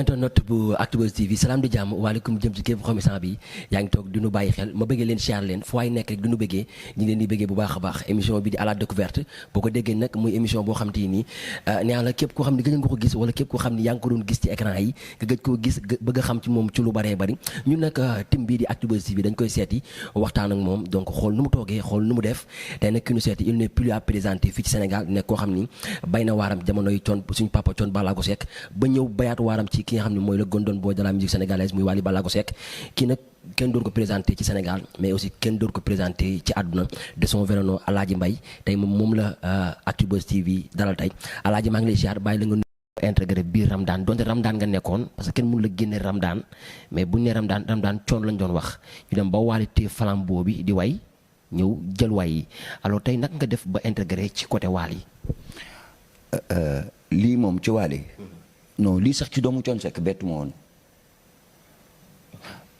internet bu Actubuzz TV salaam di jàmm waaleykum jëm ci képp xamisant bi yaa ngi toog di nu bàyyi xel ma bëggee leen siyaar leen fu waay nekk rek di nu bëggee ñi leen di bëggee bu baax a baax émission bi di à la découverte boo ko déggee nag muy émission boo xam te nii nee la képp koo xam ne gëj nga ko gis wala képp koo xam ne yaa ngi ko doon gis ci écran yi nga gëj koo gis bëgg a xam ci moom ci lu bëree bëri ñun nag team bii di Actubuzz TV dañ koy seeti waxtaan ak moom donc xool nu mu toogee xool nu mu def tey nag ki ñu seeti il n'est plus à présenter fii ci Sénégal nekk koo xam ni bay na waaram jamono yi coon suñu papa Thione Ballago Seck ba ñëw bayaat waaram ci ki nga xam ne mooy doon boo de la musique sénégalaise muy Wally Ballago Seck kii nag kenn doon ko présenté ci Sénégal mais aussi kenn doon ko présenté ci àdduna de son vrai nom Alaaji Mbaye tey moom la Actubuzz TV dalal tey Alaaji maa ngi lay ziar bàyyi la nga intégré biir Ramadan donte Ramadan nga nekkoon parce que kenn mënu la génne Ramadan mais buñ ne Ramadan Thione lañ doon wax ñu dem ba Wally téye flambeau bi di way ñëw jël way yi alors tey nag nga def ba intégré ci côté Wally lii moom ci Wally non lii sax ci doomu Thione Seck bettu ma woon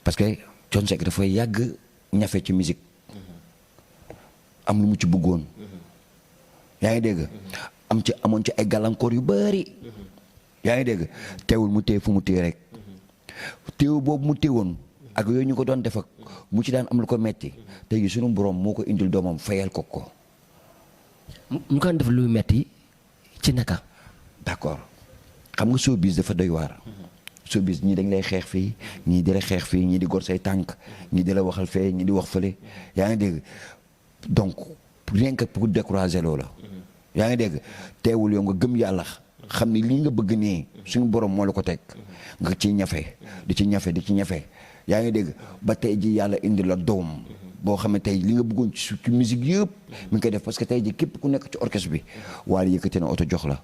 parce que Thione Seck dafay yàgg ñafe ci musique am lu mu ci bëggoon yaa ngi dégg amoon ci ay gàllankoor yu bari yaa ngi dégg teewul mu téye fu mu téye rek téew boobu mu téewoon ak yooyu ñu ko doon def ak mu ci daan am lu ko metti tey sunu borom moo ko indil doomam fayal ko ñu ko def lu metti ci naka d'accord xam nga showbiz dafa doy waar showbiz ñii dañ lay xeex fii ñii di la xeex fii ñii di gor say tànk ñii di la waxal fee ñii di wax fële yaa ngi dégg donc rien que pour décourager loola yaa ngi dégg teewul yow nga gëm yàlla xam ni lii nga bëgg nii suñu borom moo la ko teg nga ciy ñafe di ci ñafe yaa ngi dégg ba tey ji yàlla indi la doom boo xam ne tey li nga bëggoon ci musique yëpp mi ngi koy def parce que tey ji képp ku nekk ci orchestre bi Wally yëkkati na oto jox la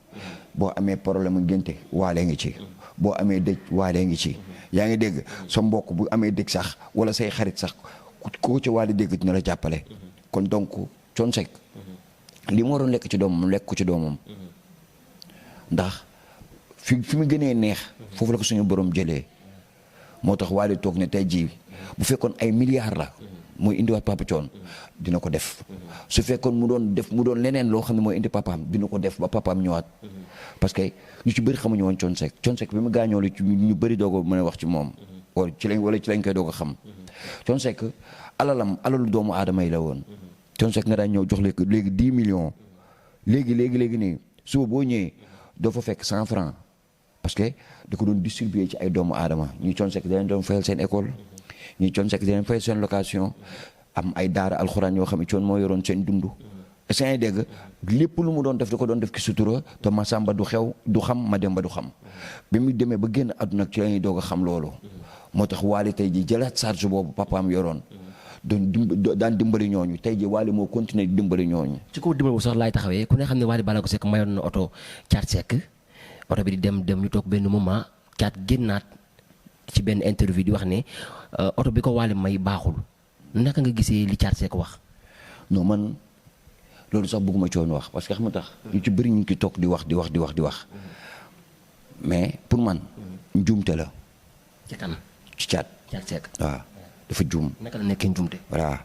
boo amee problème ngénte Wally ngi ci boo amee dëj Wally ngi ci yaa ngi dégg sa mbokk bu amee dëj sax wala say xarit sax ku ci Wally dégg dina la jàppale kon donc Thione Seck li mu waroon lekk ci doomam lekk ko ci doomam ndax fi mu gënee neex foofu la ko suñu borom jëlee moo tax Wally toog ne tey jii bu fekkoon ay milliards la mooy indiwaat papa Thione dina ko def su fekkoon mu doon leneen loo xam ne mooy indi papaam dina ko def ba papaam ñëwaat parce que ñu ci bëri xamuñu woon Thione Seck bi mu gaañoo la ñu bëri doog a mën a wax ci moom wala ci lañ koy doog a xam Thione Seck alalu doomu aadama yi la woon Thione Seck nga daan ñëw jox léegi 10 millions léegi nii suba boo ñëwee doo fa fekk 100 francs parce que da ko doon distribuer ci ay doomu aadama ñuy Thione Seck da leen doon fayal seen école ñii Thione Seck dinañ fay seen location am ay daara alxuraan yoo xam ne Thione moo yoroon seen dund est-ce que dégg lépp lu mu doon def da ko doon def ki sutura te Masamba du xam Mademba du xam bi mu demee ba génn àdduna ci la ñuy doog a xam loolu moo tax Wally tey ji jëlaat charge boobu papaam yoroon daan dimbali ñooñu tey ji Wally moo continuer di dimbali ñooñu. ci kaw dimbali bu sax laay taxawee ku ne xam ne Wally Ballago Seck mayoon na oto Thiat Seck oto bi di dem ñu toog benn moment Thiat génnaat ci benn interview di wax ne oto bi ko Wally may baaxul naka nga gisee li Thiat Seck wax. non man loolu sax bëgguma Thione wax parce que xam nga tax ñu ci bëri ñu ngi toog di wax mais pour man njuumte la. ci kan ci Thiat Seck waaw dafa juum. naka la nekkee njuumte. voilà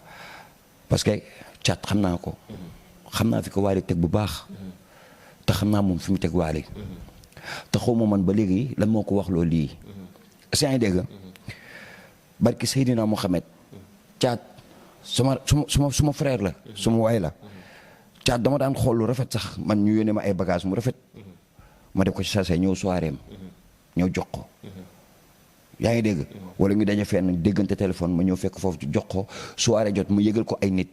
parce que Thiat xam naa ko. xam naa fi ko Wally teg bu baax. te xam naa moom fi mu teg Wally. te xaw ma man ba léegi lan moo ko wax loolu lii. est-ce que dégg barki Seydina Mohamed Thiat suma frère la suma waay la Thiat dama daan xool lu rafet sax man ñu yónnee ma ay bagage mu rafet ma def ko ci sase ñëw soirée ñëw jox ko yaa ngi dégg wala ñu daje fenn déggante téléphone ma ñëw fekk foofu jox ko soirée jot ma yëgal ko ay nit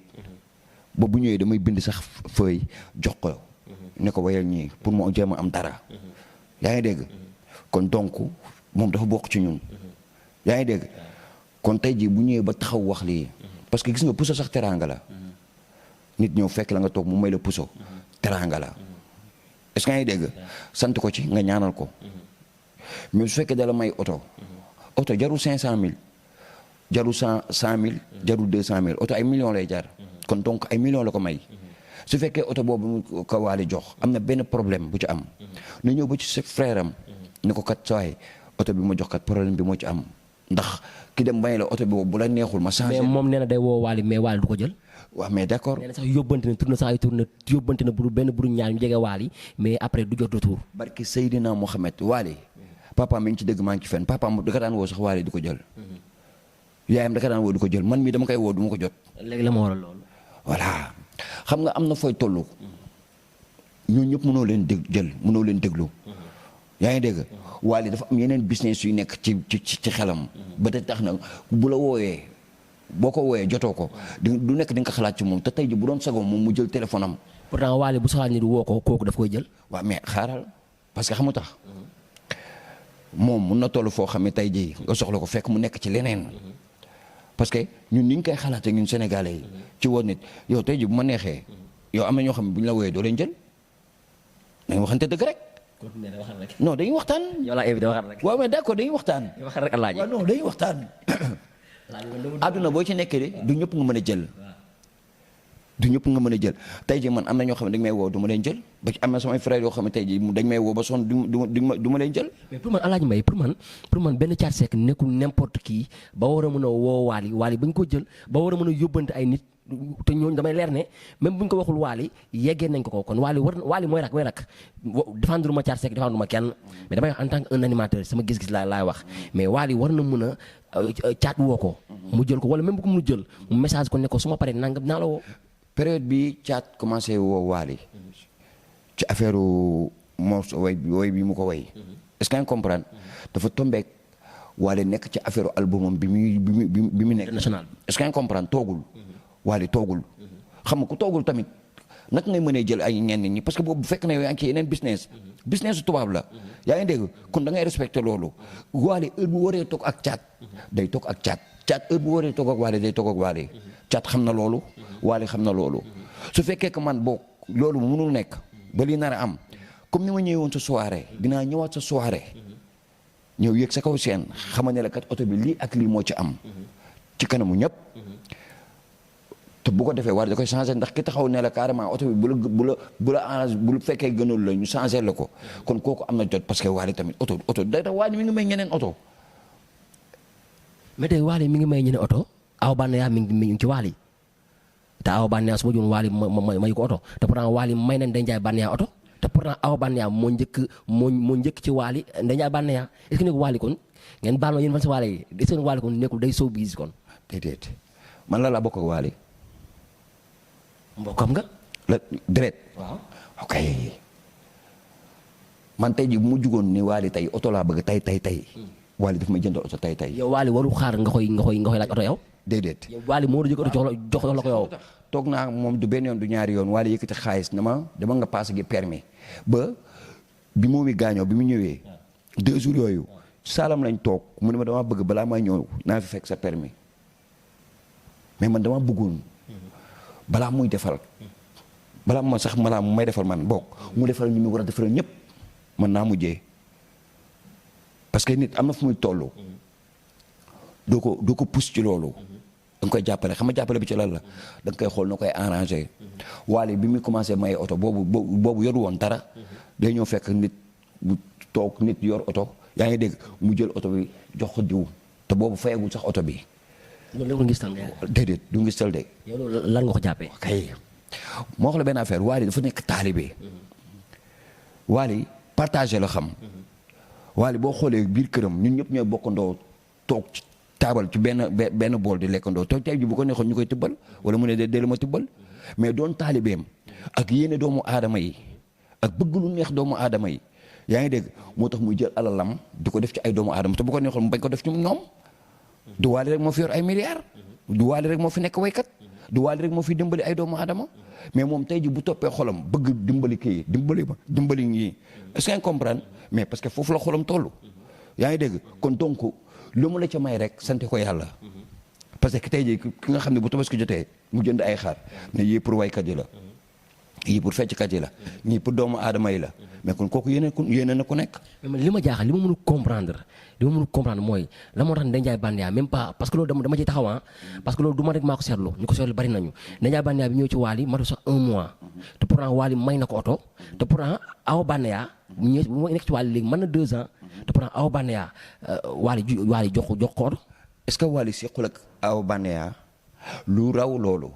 ba bu ñëwee damay bind sax feuille jox ko ne ko wayal ñii pour mu jéem a am dara yaa ngi dégg kon donc moom dafa bokk ci ñun yaa ngi dégg kon tey jii bu ñëwee ba taxaw wax lii parce que gis nga puso sax teraanga la nit ñëw fekk la nga toog mu may la puso teraanga la est-ce que yaa ngi dégg sant ko ci nga ñaanal ko mais su fekkee dala may oto jarul 500000 jarul 100000 jarul 200000 oto ay millions lay jar kon donc ay millions la ko may su fekkee oto boobu ko Wally jox am na benn problème bu ci am na ñëw ba ci sa frère am ne ko kat sawaay oto bi ma jox kat problème bi moo ci am ndax ki dem bañ la oto bi bu la neexul ma changé. mais moom nee na day woo Wally mais Wally du ko jël. waaw mais d'accord. nee na sax yóbbante na tourné sax ay tourné yóbbante na benn buru ñaar ñu jege Wally mais après du jot retour. barki Seydina Mohamed Wally papaam mi ngi ci dëgg maa ngi ci fen papaam da ka daan woo sax Wally du ko jël. yaayam da ka daan woo du ko jël man mii dama koy woo du ma ko jot. léegi la ma waral loolu. voilà xam nga am na fooy toll. ñooñu ñëpp mënoo leen jël mënoo leen déglu. yaa ngi dégg. Wally dafa am yeneen business yu nekk ci xelam. ba te tax na bu la wooyee boo ko wooyee jotoo ko du nekk di nga ko xalaat ci moom te tey ji bu doon sagoom moom mu jël téléphone am. pourtant Wally bu soxlaa ni du woo ko kooku daf koy jël. waaw mais xaaral parce que xamu tax moom mun na toll foo xam ne tey jii nga soxla ko fekk mu nekk ci leneen. parce que ñun ni ñu koy xalaatee ñun sénégalais yi. ci woon nit yow tey ji bu ma neexee. yow am na ñoo xam ne bu ñu la wooyee doo leen jël. dañuy waxante dëgg rek. continué waxal rek. non dañuy waxtaan. yow laa invité waxal rek. waaw mais d'accord dañuy waxtaan. waxal rek Alaaji. waaw non dañuy waxtaan. àdduna boo ci nekkee de du ñëpp nga mën a jël. du ñëpp nga mën a jël tey jii man am na ñoo xam ne dañ may woo du ma leen jël ba ci am na samay frères yoo xam ne tey jii dañ may woo ba sonn du ma leen jël. mais pour man Alaaji Mbaye pour man benn Thiat Seck nekkul n'importe qui ba war a mën a woo Wally ba ñu ko jël ba war a mën a yóbbante ay nit te ñooñu damay leer ne même bu ñu ko waxul Wally yeggee nañ ko kon Wally mooy rak défendre ma Thiat Seck défendre ma kenn mais damay wax en tant que un animateur sama gis-gis laay wax mais Wally war na mën a Thiat woo ko mu jël ko wala même bu ko mënu jël mu message ko ne ko su ma paree nangam naa la woo. période bi Thiat commencé woo Wally ci affaire morceau woy bi mu ko woy est-ce que nga comprendre dafa tombeek Wally nekk ci affaire albumam bi mu nekk national est-ce que nga comprendre toogul Wally toogul xam nga ku toogul tamit naka ngay mënee jël ay ñenn ñi parce que boobu fekk na yow yaa ngi ci yeneen business tubaab la yaa ngi dégg kon da ngay respecté loolu Wally heure bu waree toog ak Thiat day toog ak Thiat heure bu waree toog ak Wally day toog ak Wally Thiat xam na loolu Wally xam na loolu su fekkee que man boog loolu mënul nekk ba li nar a am comme ni ma ñëwee woon sa soirée dinaa ñëwaat sa soirée ñëw yëg sa kaw seen xama ne la kat oto bi lii ak lii moo ci am ci kanamu ñëpp te bu ko defee war da koy changé ndax ki taxaw ne la carrément oto bi bu la arrange bu fekkee gënul la ñu changé la ko kon kooku am na jot parce que Wally tamit oto day tax Wally mi ngi may ñeneen oto. mais tey Wally mi ngi may ñeneen oto aw bànneex mi ngi ci Wally te aw bànneex su ma joon Wally may ko oto te pourtant Wally may nañ Ndeye Ndiaye bànneex oto te pourtant aw bànneex moo njëkk ci Wally Ndeye Ndiaye bànneex est-ce que nekkul Wally kon ngeen baal ma yéen fan si Wally yi est-ce que Wally kon nekkul day sow biis kon. déedéet man la laa bokk ak Wally. mbokkam nga. la deret. waaw ok man tey ji bu mu jugoon ni Wally tey oto laa bëgg tey. Wally daf may jëndal oto tey. yow Wally waru xaar nga koy laaj oto yow. déedéet. yow Wally moo la jëkk oto jox la ko yow. toog naa moom du benn yoon du ñaari yoon Wally yëkkati xaalis na ma dama nga paase gi permis ba bi moom i gaañoo bi mu ñëwee 2 jours yooyu saalam lañ toog mu ne ma dama bëgg balaa may ñëw naa fi fekk sa permis mais man dama bëggoon balaa muy defal balaa ma sax malaa mu may defal man bokk mu defal ñu mu war a defal ñëpp mën naa mujjee parce que nit am na fu muy toll doo ko pousse ci loolu da nga koy jàppale xam nga jàppale bi ci lan la da nga koy xool noo koy arrangé Wally bi muy commencé maye oto boobu yoru woon dara day ñëw fekk nit bu toog nit yor oto yaa ngi dégg mu jël oto bi jox ko diw te boobu fayagul sax oto bi. loolu la ngis tal nga. déedéet du ngis tal de. yow loolu lan nga ko jàppee. kay moo wax la benn affaire Wally dafa nekk taalibe. Wally partagé la xam. Wally boo xoolee biir këram ñun ñëpp ñooy bokkandoo toog ci taabal ci benn bool di lekkandoo toog tey ji bu ko neexoon ñu koy tibbal wala mu ne de ma tibbal mais doon taalibeem ak yéene doomu aadama yi ak bëgg lu neex doomu aadama yi yaa ngi dégg moo tax muy jël alalam di ko def ci ay doomu aadama te bu ko neexoon mu bañ ko def ci ñoom. du Wally rek moo fi yor ay milliards du Wally rek moo fi nekk waykat du Wally rek moo fi dimbali ay doomu aadama mais moom tey ji bu toppee xolam bëgg dimbali kii dimbali ñii est-ce que comprendre mais parce que foofu la xolam toll yaa ngi dégg kon donc lu mu la ca may rek sante ko yàlla parce que tey ji ki nga xam ne bu tabaski jotee mu jënd ay xar ne yii pour waykat yi la yii pour fecckat yi la ñii pour doomu aadama yi la mais kon kooku yéene na ku nekk. mais man li ma jaaxal li ma mënul comprendre mooy la moo tax Ndeye Ndiaye Bandia même pas parce que loolu dama ciy taxaw parce que loolu du ma rek maa ko seetlu ñu ko seetlu bari nañu Ndeye Ndiaye Bandia bi ñëw ci Wally matu sax 1 mois te pourtant Wally may na ko oto te pourtant Awa Bandia bu nekk ci Wally léegi mën na 2 ans te pourtant Awa Bandia Wally jox ko oto. est-ce que Wally sequl ak Awa Bandia lu raw loolu.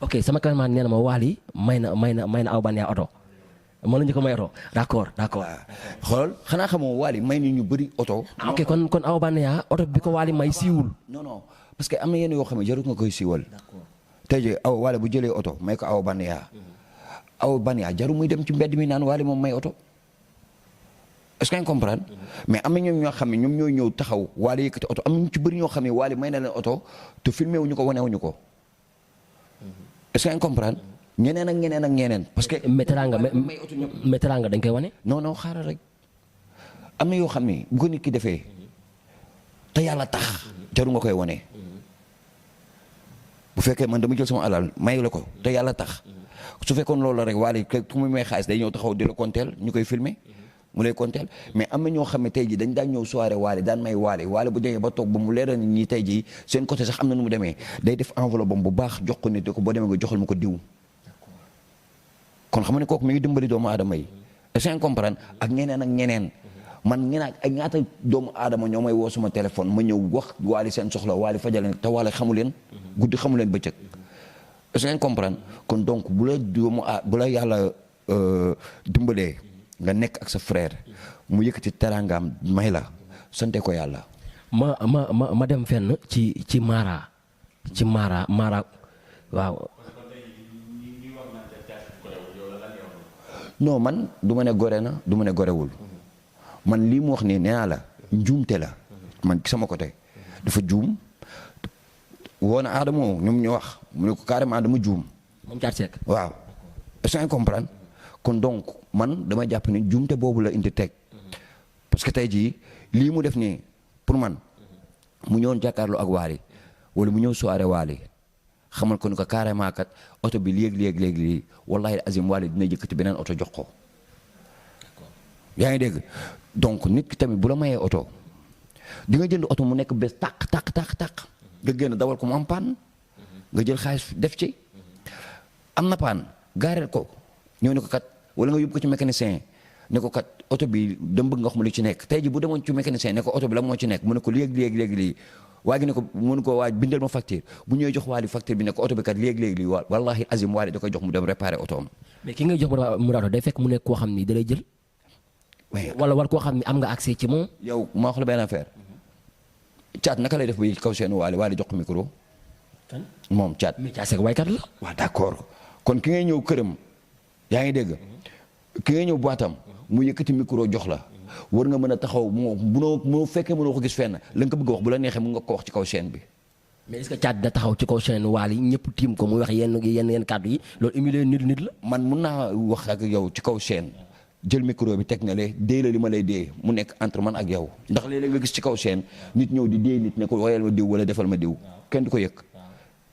ok sama cameraman nee na ma Wally may na Awa Bandia oto. moo la ñu ko may oto d'accord. xool xanaa xamoo Wally may ni ñu bëri oto. ok kon Awa Banaya oto bi ko Wally may siiwul. non parce que am na yenn yoo xam ne jarul nga koy siiwal. tey jii Wally bu jëlee oto may ko Awa Banaya. Awa Banaya jarul muy dem ci mbedd mi naan Wally moom may oto. est-ce que nga comprendre mais am na ñoom ñoo xam ne ñoom ñooy ñëw taxaw Wally yëkkati oto am na ñu ci bëri ñoo xam ne Wally may na leen oto te filmé wuñu ko wanewuñu ko est-ce que nga comprendre ñeneen ak ñeneen ak ñeneen parce que. mais teraanga dañ koy wane. non xaaral rek am na yoo xam ne bu ko nit ki defee te yàlla tax jaru nga koy wane bu fekkee man dama jël sama alal may la ko te yàlla tax su fekkoon loolu la rek Wally ku muy may xaalis day ñëw taxaw di la konteel ñu koy filmer mu lay konteel mais am na ñoo xam ne tey jii dañ daan ñëw soirée Wally daan may Wally bu demee ba toog ba mu leeral ni ñii tey jii seen côté sax am na nu mu demee day def enveloppe am bu baax jox ko nit ko boo demee nga joxal ma ko diw kon xam nga ne kooku mi ngi dimbali doomu aadama yi est-ce que comprendre ak ñeneen man ak ñaata doomu aadama ñoo may woo suma téléphone ma ñëw wax Wally seen soxla Wally fajal leen te Wally xamu leen guddi xamu leen bëccëg est-ce que comprendre kon donc bu la yàlla dimbalee nga nekk ak sa frère mu yëkkati teraangaam may la sante ko yàlla. ma dem fenn ci Mara waaw. non man du ma ne gore na du ma ne gorewul man lii mu wax nii nee naa la njuumte la man sama côté dafa juum woon Adama ñoom ñu wax mu ne ko carrément dama juum. moom Thiat Seck. waaw est-ce que comprendre kon donc man dama jàpp ni juumte boobu la indi teg parce que tey jii lii mu def nii pour man mu ñëwoon jàkkaarloo ak Wally wala mu ñëw soirée Wally xamal ko ni ko carrément kat oto bi léegi wallahi azim Wally dina jëkkati beneen oto jox ko. yaa ngi dégg donc nit ki tamit bu la mayee oto di nga jënd oto mu nekk bés tàq nga génn dawal ko mu am paan nga jël xaalis def ci am na paan gaareel ko ñëw ne ko kat wala nga yóbbu ko ci mécanicien ne ko kat oto bi dama bëgg nga wax ma li ci nekk tey ji bu demoon ci mécanicien ne ko oto bi la moo ci nekk mu ne ko léegi waa gi ne ko mënu ko waaj bindal ma facture bu ñëwee jox Wally facture bi ne ko oto bi kat léegi wallahi azim Wally da koy jox mu dem réparer oto am. mais ki ngay jox mu raado day fekk mu nekk koo xam ni da lay jël. wala koo xam ni am nga accès ci moom. yow maa wax la benn affaire Thiat naka lay def ba kaw seen Wally jox ko micro. moom Thiat. mais Thiat Seck waykat la. waaw d'accord kon ki ngay ñëw këram yaa ngi dégg ki ngay ñëw boitam mu yëkkati micro jox la war nga mën a taxaw moo fekkee mënoo ko gis fenn la nga ko bëgg a wax bu la neexee mën nga ko wax ci kaw chaîne bi. mais est-ce que Thiat da taxaw ci kaw chaîne Wally ñëpp tiim ko muy wax yenn kàddu yi loolu humilier nit la. man mun naa wax ak yow ci kaw chaîne jël micro bi teg na le dee la li ma lay dee mu nekk entre man ak yow ndax léeg-léeg nga gis ci kaw chaîne nit ñëw di dee nit ne ko woyal ma diw wala defal ma diw kenn du ko yëg.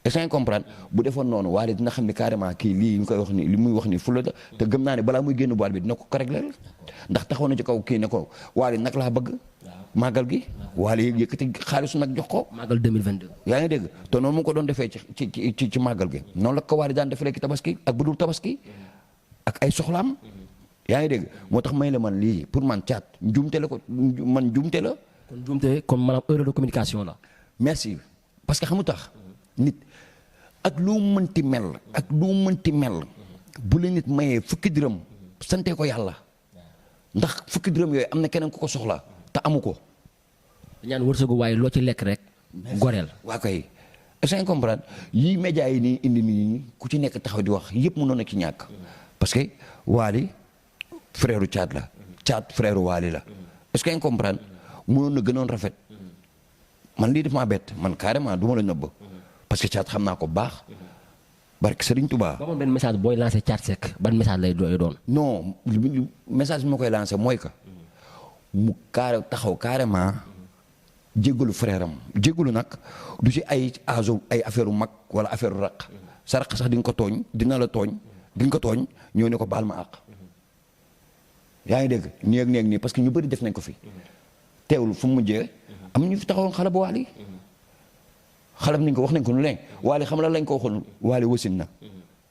est-ce que comprendre bu defoon noonu Wally dina xam ne carrément kii lii ñu koy wax ni li muy wax ni fula te gëm naa ne balaa muy génn boîte bi dina ko réglé ndax taxaw na ci kaw kii ne ko Wally nag laa bëgg màggal gi Wally yëkkati xaalisu nag jox ko màggal 2022 yaa ngi dégg te noonu mu ko doon defee ci màggal gi noonu la ko Wally daan defalee ki tabaski ak bu dul tabaski ak ay soxlaam yaa ngi dégg moo tax may la man lii pour man Thiat njuumte la ko man njuumte la kon njuumte kon maanaam erreur de communication la merci parce que xamu tax nit ak lu mënti mel bu la nit mayee fukki dërëm sante ko yàlla ndax fukki dërëm yooyu am na keneen ku ko soxla te amu ko. ñaan wërsëgu waaye loo ci lekk rek goreel. waa kay est-ce que comprendre yii médias yi nii indi nii ku ci nekk taxaw di wax yëpp mënoon na ci ñàkk parce que Wally frère Thiat la Thiat frère Wally la est-ce que comprendre mënoon na gënoon rafet man lii def maa bett man carrément du ma la nëbb parce que Thiat xam naa ko baax barke Serigne Touba. ba benn message booy lancé Thiat Seck ban message lay doon. non message bi ma koy lancé mooy que mu taxaw carrément jéggalu frère am jéggalu nag du ci ay âge ay affaire mag wala affaire raq sa raq sax di nga ko tooñ dina la tooñ di nga ko tooñ ñëw ne ko baal ma àq. yaa ngi dégg nii parce que ñu bëri def nañ ko fi teewul fu mu mujjee am ñu fi taxawoon xale bu Wally xalam nañ ko wax nañ ko lu leen Wally xam la lañ ko waxoon Wally wasin na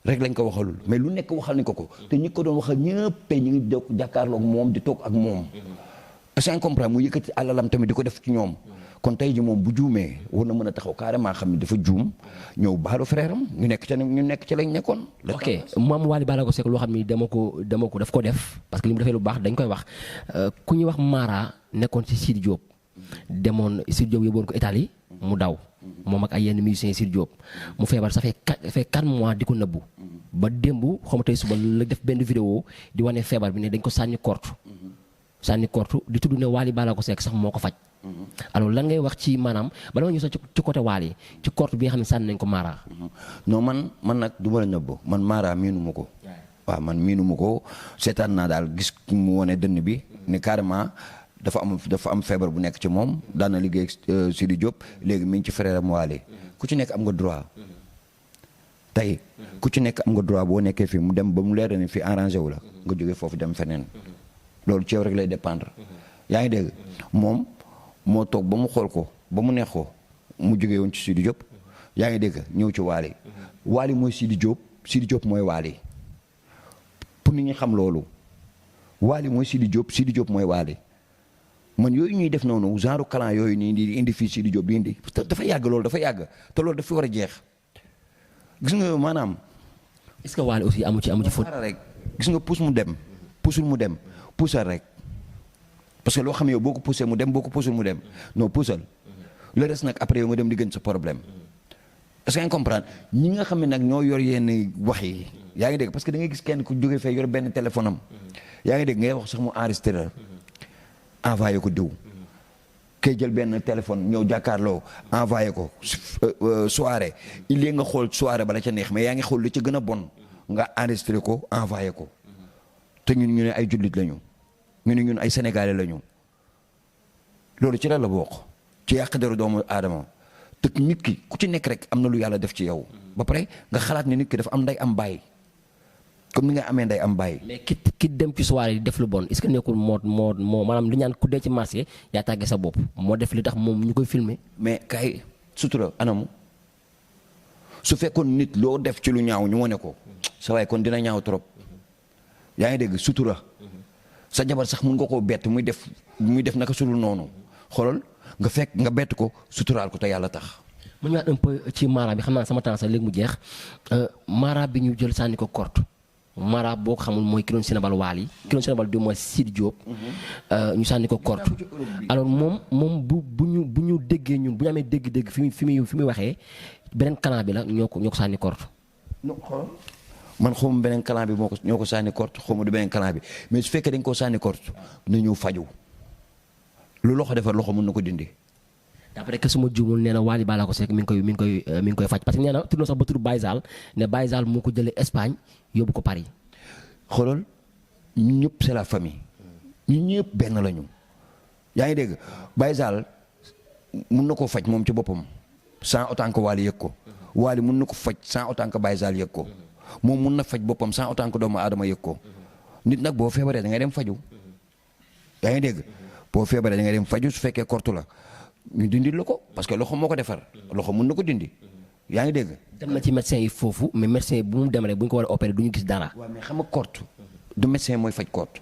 rek lañ ko waxalul mais lu nekk waxal nañ ko te ñi ko doon waxal ñëpp tey ñu ngi jàkkaarloog moom di toog ak moom est-ce que comprendre mu yëkkati alalam tamit di ko def ci ñoom kon tey ji moom bu juumee war na mën a taxaw carrément xam ne dafa juum ñëw baalu frère am ñu nekk ci lañ nekkoon. ok moom Wally Ballago Seck loo xam ni daf ko def parce que li mu defee lu baax dañ koy wax ku ñuy wax Mara nekkoon ci Sidi Diop demoon Sidi Diop yóbboon ko Italie mu daw moom ak ay yenn musiciens Sidi Diop mu feebar ça fait 4 mois di ko nëbbu ba démb xaw ma tey suba la def benn vidéo di wane feebar bi ne dañ ko sànni kortu di tudd ne Wally Ballago Seck sax moo ko faj. alors lan ngay wax ci maanaam bala ma ñëw sax ci côté Wally ci korte bi nga xam ne sànni nañ ko Mara. non man nag du ma la nëbb man Mara miinu ma ko. waaw man miinu ma ko seetaan naa daal gis mu wane dënn bi ne carrément dafa am feebar bu nekk ci moom daan na liggéey ak Sidi Diop léegi mi ngi ci frère am Wally ku ci nekk am nga droit. tey ku ci nekk am nga droit boo nekkee fii mu dem ba mu leer ni fii arrangé wu la nga jógee foofu dem feneen loolu ci yow rek lay dépendre yaa ngi dégg moom moo toog ba mu xool ko ba mu neex ko mu jógee woon ci Sidi Diop yaa ngi dégg ñëw ci Wally Wally mooy Sidi Diop mooy Wally pour nit ñi xam loolu Wally mooy Sidi Diop mooy Wally man yooyu ñuy def noonu genre clan yooyu nii di indi fii Sidi Diop di indi dafa yàgg loolu dafa yàgg te loolu dafa war a jeex gis nga maanaam. est-ce que Wally aussi amu ci faute rek gis nga pusul mu dem puusal rek parce que loo xam yow boo ko poussé mu dem boo ko puusul mu dem non puusal le reste nag après yow nga dem di gën sa problème est-ce que nga comprendre ñi nga xam ne nag ñoo yor yenn wax yi yaa ngi dégg parce que da ngay gis kenn ku jógee fee yor benn téléphone am yaa ngi dégg ngay wax sax mu enregistré envoyé ko diw kay jël benn téléphone ñëw jàkkaarloo envoyé ko soirée il est nga xool soirée bala ca neex mais yaa ngi xool lu ca gën a bon nga enregistré ko envoyé ko te ñu ne ay jullit lañu ñu ne ñun ay sénégalais lañu loolu ci la bokk ci yàq deru doomu aadama te nit ki ku ci nekk rek am na lu yàlla def ci yow ba pare nga xalaat ne nit ki dafa am nday am baay comme ni nga amee nday am baay. mais ki dem ci soirée di def lu bon est-ce que nekkul moo maanaam li ñaan ku dee ci marché yaa tàggee sa bopp moo def li tax moom ñu koy filmer mais kay sutura anamu su fekkoon nit loo def ci lu ñaaw ñu wane ko sa waay kon dina ñaaw trop yaa ngi dégg sutura sa jabar sax mun nga koo bett muy def naka sulul noonu xoolal nga fekk nga bett ko suturaal ko te yàlla tax. mu ñëwaat un peu ci Mara bi xam naa sama temps sax léegi mu jeex Mara bi ñu jël sànni ko korte Mara boo ko xamul mooy ki doon sinabal Wally ki doon sinabal du mooy Sidi Diop ñu sànni ko korte alors moom bu ñu déggee ñun bu ñu amee dégg-dégg fi muy waxee beneen clan bi la ñoo ko sànni korte. man xawma beneen clan bi ñoo ko sànni korte xawma du beneen clan bi mais su fekkee dañ koo sànni korte na ñëw faju lu loxo defar loxo mën na ko dindi. d'après que suma juumul nee na Wally Ballago Seck mi ngi koy faj parce que nee na tudd na sax ba tudd Baye Zal ne Baye Zal moo ko jëlee Espagne yóbbu ko Paris. xoolal ñun ñëpp c'est la famille ñun ñëpp benn lañu yaa ngi dégg Baye Zal mun na koo faj moom ci boppam sans autant que Wally yëg ko Wally mun na ko faj sans autant que Baye Zal yëg ko moom mun na faj boppam sans autant que doomu aadama yëg ko nit nag boo feebaree da ngay dem faju yaa ngi dégg boo feebaree da ngay dem faju su fekkee kortu la ñu dindil la ko parce que loxo moo ko defar loxo mun na ko dindi yaa ngi dégg. dem na ci médecin yi foofu mais médecin yi bu mu dem rek bu ñu ko war a opérer du ñu gis dara. waaw mais xam nga korte du médecin mooy faj korte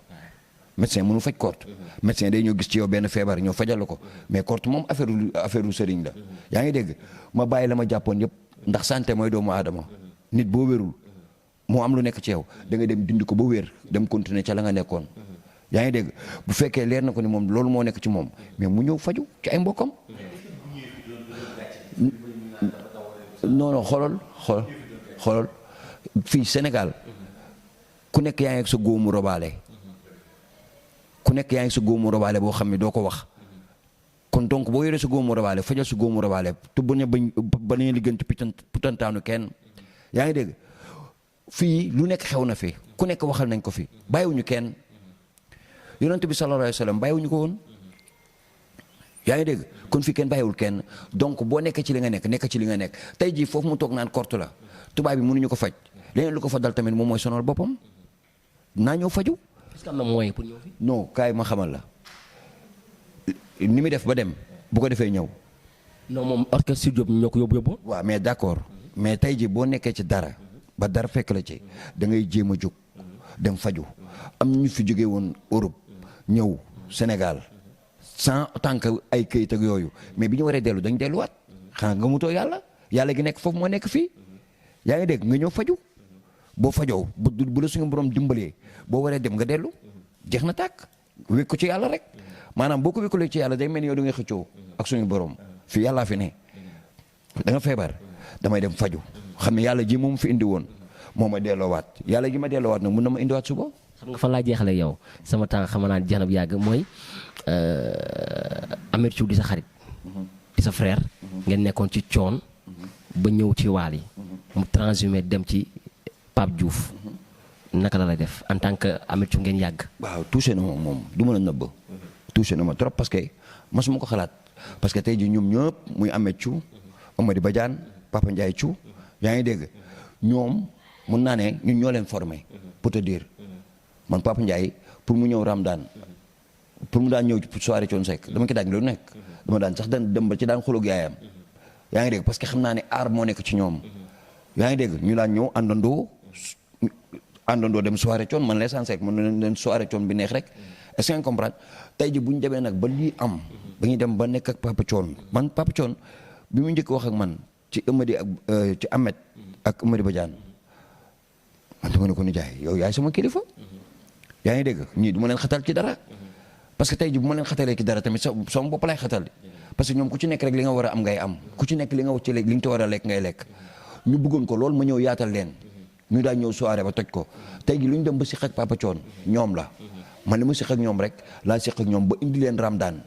médecin mënu faj korte médecin day ñoo gis ci yow benn feebar ñoo fajal la ko mais korte moom affaire sëriñ la yaa ngi dégg ma bàyyi la ma jàppoon yëpp ndax santé mooy doomu aadama nit boo wérul moo am lu nekk ci yow da ngay dem dindi ko ba wér dem continuer ca la nga nekkoon. yaa ngi dégg bu fekkee leer na ko ni moom loolu moo nekk ci moom mais mu ñëw faju ci ay mbokkam non xoolal fii Sénégal ku nekk yaa ngi ak sa góomu robaale boo xam ne doo ko wax kon donc boo yoree sa góomu robaale fajal sa góomu robaale te bañ a liggéey ci putantaanu kenn yaa ngi dégg fii lu nekk xew na fi ku nekk waxal nañ ko fi bàyyiwuñu kenn yonent bi sallallahu alayhi wa sallam bàyyiwuñu ko woon yaa ngi dégg kon fii kenn bàyyiwul kenn donc boo nekkee ci li nga nekk ci li nga nekk tey jii foofu mu toog naan korte la tubaab bi mënuñu ko faj leneen lu ko fa dal tamit moom mooy sonal boppam naa ñëw faju. est-ce que am na moyen pour ñëw fi. non kaay ma xamal la ni muy def ba dem bu ko defee ñëw. non moom orchestre Sidi Diop ñoo ko yóbbu. waaw mais d'accord mais tey jii boo nekkee ci dara ba dara fekk la ci da ngay jéem a jóg dem faju am ñu fi jógee woon Europe ñëw Sénégal sans tant que ay këyit ak yooyu mais bi ñu waree dellu dañ delluwaat xanaa nga mutoo yàlla gi nekk foofu moo nekk fii yaa ngi dégg nga ñëw faju boo fajoo bu la suñu borom dimbalee boo waree dem nga dellu jeex na tàkk wékk ko ci yàlla rek maanaam boo ko wékkulee ci yàlla day mel ni yow da ngay xëccoo ak suñu borom fii yàllaa fi ne da nga feebar damay dem faju xam ne yàlla ji moom fi indi woon moo ma delloowaat yàlla ji ma delloowaat nag mun na ma indiwaat suba. xam nga fan laa jeexalee yow sama temps xam naa jeex na bu yàgg mooy Ameth Thiou di sa xarit. di sa frère. ngeen nekkoon ci coon ba ñëw ci waal yi. mu transhumé dem ci Pape Diouf. naka la lay def en tant que Ameth Thiou ngeen yàgg. waaw touché na ma moom du ma la nëbb. touché na ma trop parce que masuma ko xalaat parce que tey jii ñoom ñëpp muy Ameth Thiou Amady Badiane Papa Ndiaye Thiou yaa ngi dégg ñoom mun naa ne ñun ñoo leen formé pour te dire man Papa Ndiaye pour mu ñëw Ramadan pour mu daan ñëw ci soirée Thione Seck dama ki daan lu nekk dama daan sax dem ba ci daan xulóog yaayam yaa ngi dégg parce que xam naa ne aar moo nekk ci ñoom yaa ngi dégg ñu daan ñëw àndandoo dem soirée Thione man l'essence Seck mën leen soirée Thione bi neex rek est-ce que comprendre tey ji bu ñu demee nag ba lii am ba ñu dem ba nekk ak Papa Thione man Papa Thione bi mu njëkk wax ak man ci Amady ak ci Ameth ak Amady Badiane man dama ne ko ni jaay yow yaay sama kilifa yaa ngi dégg ñii du ma leen xatal ci dara parce que tey ji bu ma leen xatalee ci dara tamit sama bopp lay xatal parce que ñoom ku ci nekk rek li nga war a am ngay am ku ci nekk li nga ci lekk li nga ci war a lekk ngay lekk ñu bëggoon ko lool ma ñëw yaatal leen ñu daal ñëw soirée ba toj ko tey ji lu ñu dem ba siq ak Papa Thione ñoom la man li ma siq ak ñoom rek laa siq ak ñoom ba indi leen Ramadan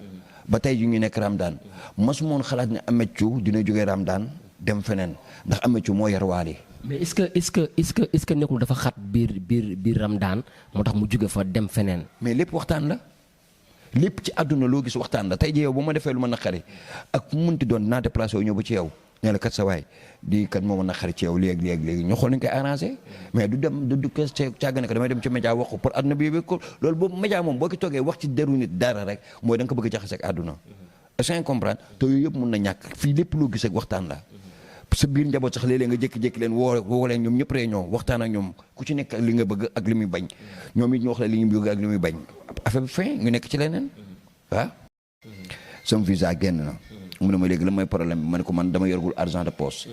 ba tey ji ñu nekk Ramadan masuma woon xalaat ne Ameth Thiou dina jógee Ramadan dem feneen ndax Ameth Thiou moo yar waali mais est-ce que nekkul dafa xat biir Ramadan moo tax mu jóge fa dem feneen. mais lépp waxtaan la lépp ci àdduna loo gis waxtaan la tey jii yow bu ma defee lu ma naqari ak mu munti doon naa déplacé wu ñëw ba ci yow ne la kat sa waay di kat moo ma naqari ci yow léegi ñu xool nañ koy arrangé mais du dem du kes càgg ne ko damay dem ci média wax ko pour àdduna bi yëpp ko loolu boobu média moom boo ko toogee wax ci deru nit dara rek mooy da nga ko bëgg a jaxase ak àdduna est-ce que comprendre te yooyu yëpp mun na ñàkk fii lépp loo gis ak waxtaan la sa biir njaboot sax léeg-léeg nga jékki-jékki leen woo leen ñoom ñëpp réunion waxtaan ak ñoom ku ci nekk li nga bëgg ak li muy bañ ñoom it ñu wax la li ñu bëgg ak li muy bañ affaire bi fin ñu nekk ci leneen ah sama visa génn na mu ne ma léegi la mooy problème bi ma ne ko man dama yorgul argent de poche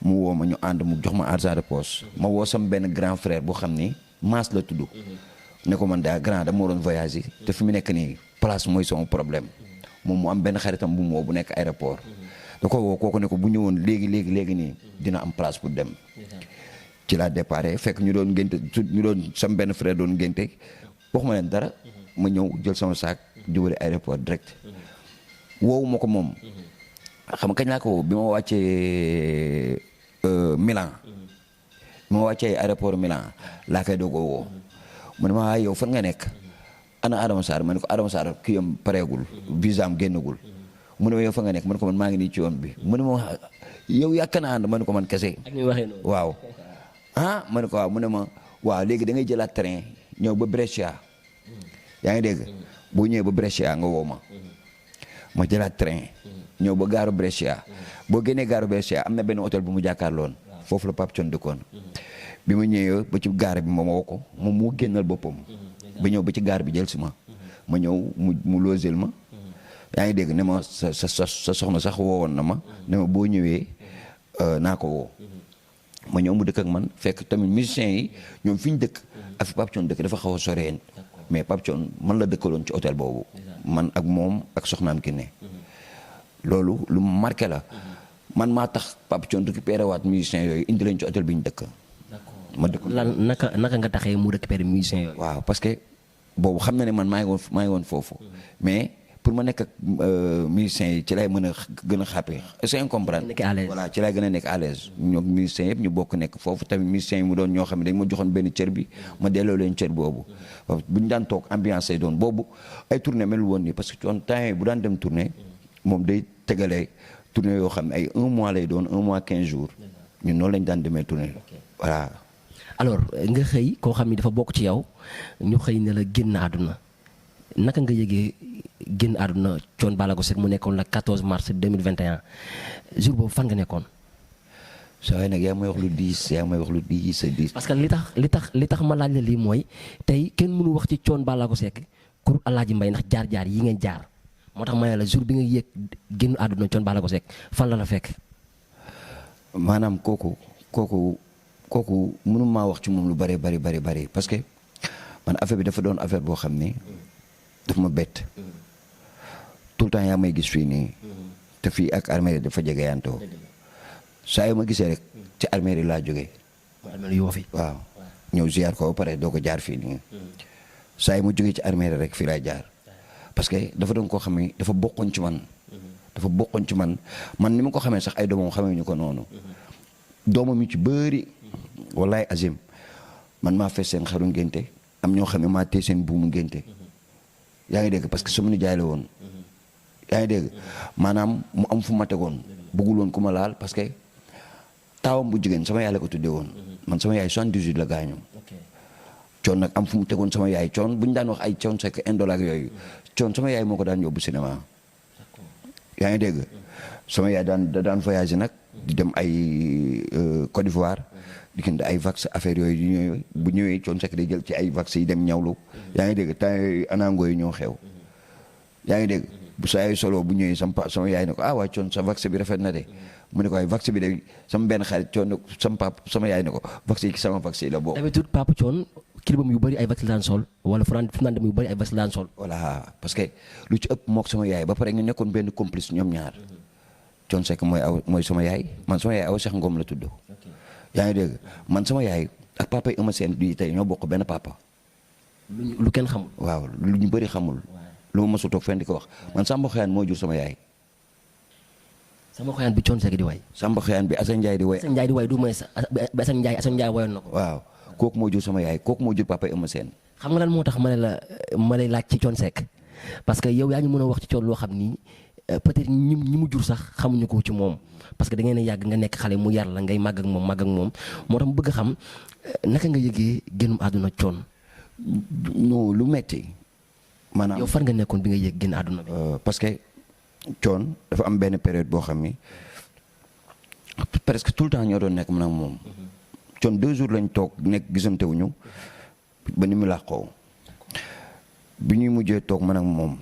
mu woo ma ñu ànd mu jox ma argent de poche ma woo sama benn grand frère boo xam ni Maas la tudd ne ko man daa grand dama waroon voyage te fi mu nekk nii place mooy sama problème moom mu am benn xaritam bu mu woo bu nekk aéroport da ko woo kooku ne ko bu ñëwoon léegi nii dina am place pour dem ci laa déparé fekk ñu doon ngénte ñu doon sama benn frère doon ngénte wax ma leen dara ma ñëw jël sama saak jubale aéroport direct woowu ma ko moom xam nga kañ laa ko woo bi ma wàccee Milan bi ma wàccee aéroport Milan laa koy doog a woo mu ne ma yow fan nga nekk ana Adama Sarr ma ne ko Adama Sarr kii am pareegul visa am génnagul mu ne ma yow fa nga nekk man ko man maa ngi nii ci yoon bi mu ne ma yow yàkk na ànd man ko man kese waaw ah ma ne ko waaw mu ne ma waaw léegi da ngay jëlaat train ñëw ba Brescia yaa ngi dégg boo ñëwee ba Brescia nga woo ma jëlaat train ñëw ba gaaru Brescia boo génnee gaaru Brescia am na benn hôtel bu mu jàkkaarloon foofu la Pape Thione dëkkoon bi ma ñëwee ba ci gaar bi ma woo ko moom moo génnal boppam ba ñëw ba ci gaar bi jël si ma ñëw mu logel ma yaa ngi dégg ne ma sa soxna sax woowoon na ma ne ma boo ñëwee naa ko woo ma ñëw mu dëkk ak man fekk tamit musiciens yi ñoom fi ñu dëkk ak fi Pape Thione dëkk dafa xaw a soreen mais Pape Thione man la dëkkaloon ci hôtel boobu man ak moom ak soxnaam ki ne loolu lu marqué la man maa tax Pape Thione récupéré waat musiciens yooyu indi leen ci hôtel bi ñu dëkk ma dëkk lan naka nga taxee mu récupéré musiciens yooyu waaw parce que boobu xam na ne man maa ngi woon foofu mais pour ma nekk ak musiciens yi ci lay mën a gën a xàppe est-ce que comprendre voilà ci lay gën a nekk à l'aise ñoom musiciens yëpp ñu bokk nekk foofu tamit musiciens yi mu doon ñoo xam ne dañ ma joxoon benn cër bi ma delloo leen cër boobu bu ñu daan toog ambiance lay doon boobu ay tournée melul woon nii parce que coon temps yi bu daan dem tournée moom day tegalee tournée yoo xam ne ay 1 mois lay doon 1 mois 15 jours ñun noonu lañ daan demee tournée voilà alors nga xëy koo xam ne dafa bokk ci yow ñu xëy ne la génn àdduna naka nga yëgee génn àdduna Thione Ballago Seck mu nekkoon la 14 mars 2021 jour boobu fan nga nekkoon. saa yi nag yaa may wax lu diis parce que li tax ma laaj la lii mooy tey kenn mënu wax ci Thione Ballago Seck kur Alaaji Mbay ndax jaar-jaar yi ngeen jaar moo tax ma ne la jour bi nga yéeg génn àdduna Thione Ballago Seck fan la la fekk. maanaam kooku mënu maa wax ci moom lu bari parce que man affaire bi dafa doon affaire boo xam ni daf ma bett tout le temps yaa may gis fii nii te fii ak armée dafa jegeyantoo saa yu ma gisee rek ci armée laa jógee. waaw ñëw ziar ko ba pare doo ko jaar fii nii saa yu ma jógee ci armée rek fii laay jaar parce que dafa doon koo xam ni dafa bokkoon ci man. dafa bokkoon ci man ni ma ko xamee sax ay doomam xamee ñu ko noonu doomam yu ci bëri wallaay azim man maa fees seen xaru ngénte am ñoo xam ne maa tee seen buumu ngénte yaa ngi dégg parce que sama nijaay la woon yaa ngi dégg maanaam mu am fu ma tegoon bëggul woon ku ma laal parce que taawam bu jigéen sama yaay la ko tuddee woon man sama yaay 78 la gaañu Thione nag am fu mu tegoon sama yaay Thione bu ñu daan wax ay Thione Seck indolaak yooyu Thione sama yaay moo ko daan yóbbu cinéma yaa ngi dégg sama yaay daan voyagé nag di dem ay Côte d'Ivoire di jënd ay vax affaire yooyu di ñëw bu ñëwee Thione Seck day jël ci ay vax yi dem ñawlu yaa ngi dégg temps yooyu anango yi ñoo xew yaa ngi dégg bu saa yaay solo bu ñëwee sama yaay ne ko ah waa Thione sa vax bi rafet na de mu ne ko ay vax bi de sama benn xarit Thione sama yaay ne ko vax yi sama vax yi la bokk. d'habitude Papa Thione kilibam yu bëri ay vax la daan sol wala fu naan dem yu bëri ay vax la daan sol. voilà parce que lu ci ëpp mook sama yaay ba pare nga nekkoon benn complice ñoom ñaar Thione Seck mooy sama yaay man sama yaay aw Cheikh Ngom la tudd. yaa ngi dégg man sama yaay ak papa yi Eumeu Sène bii tey ñoo bokk benn papa. lu kenn xamul. waaw lu ñu bëri xamul. lu ma mësul toog fenn di ko wax man Samba Xoyaan moo jur sama yaay. Samba Xoyaan bi Thione Seck di way. Samba Xoyaan bi Assane Ndiaye di way. Assane Ndiaye di way du may Assane Ndiaye wayoon na ko. waaw kooku moo jur sama yaay kooku moo jur papa yi Eumeu Sène. xam nga lan moo tax ma lay laaj ci Thione Seck parce que yow yaa ñu mën a wax ci Thione loo xam ni peut-être ñi mu jur sax xamuñu ko ci moom parce que da ngeen a yàgg nga nekk xale mu yar la ngay màgg ak moom moo tax mu bëgg a xam naka nga yëgee génnum àdduna Thione. non lu metti maanaam yow fan nga nekkoon bi nga yëg génn àdduna bi. parce que Thione dafa am benn période boo xam ni presque tout le temps ñoo doon nekk man ak moom. Thione 2 jours lañ toog nekk gisante wuñu ba ni mu làqoo bi ñuy mujjee toog man ak moom.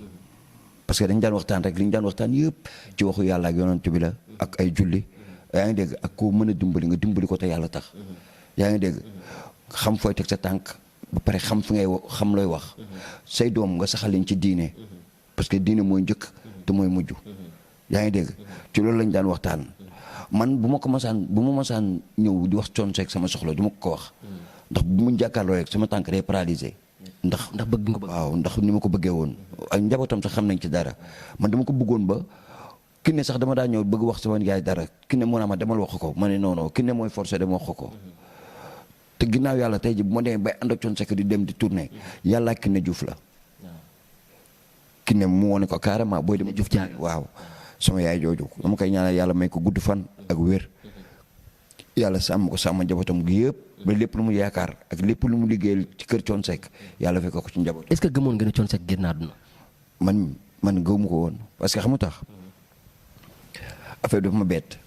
parce que dañ daan waxtaan rek li ñu daan waxtaan yëpp ci waxu yàlla ak yonent bi la ak ay julli yaa ngi dégg ak koo mën a dimbali nga dimbali ko te yàlla tax yaa ngi dégg xam fooy teg sa tànk ba pare xam fi ngay xam looy wax say doom nga saxaliñ ci diine parce que diine mooy njëkk te mooy mujj yaa ngi dégg ci loolu lañ daan waxtaan man bu ma masaan ñëw di wax Thione Seck sama soxla du ma ko wax ndax bu mu jàkkaarloo rek sama tànk day paralysé ndax bëgg nga bëgg waaw ndax ni ma ko bëggee woon ak njabootam sax xam nañ ci dara man dama ko bëggoon ba ki ne sax dama daa ñëw bëgg wax sama yaay dara ki ne moo naa ma demal wax ko ma ne non non ki ne mooy forcé dama wax ko te ginnaaw yàlla tey ji bu ma demee bay ànd ak Thione Seck di dem di tourné yàlla ki ne Diouf la ki ne mu wone ko carrément booy dem Diouf jaar waaw sama yaay jooju dama koy ñaanal yàlla may ko gudd fan ak wér yàlla sàmm ko sàmm njabootam gi yëpp ba lépp lu mu yaakaar ak lépp lu mu liggéeyal ci kër Thione Seck yàlla fekk ko ci njaboot. est-ce que gëmoon nga ne Thione Seck génn àdduna. man gëmu ko woon parce que xamu tax affaire bi dafa ma bett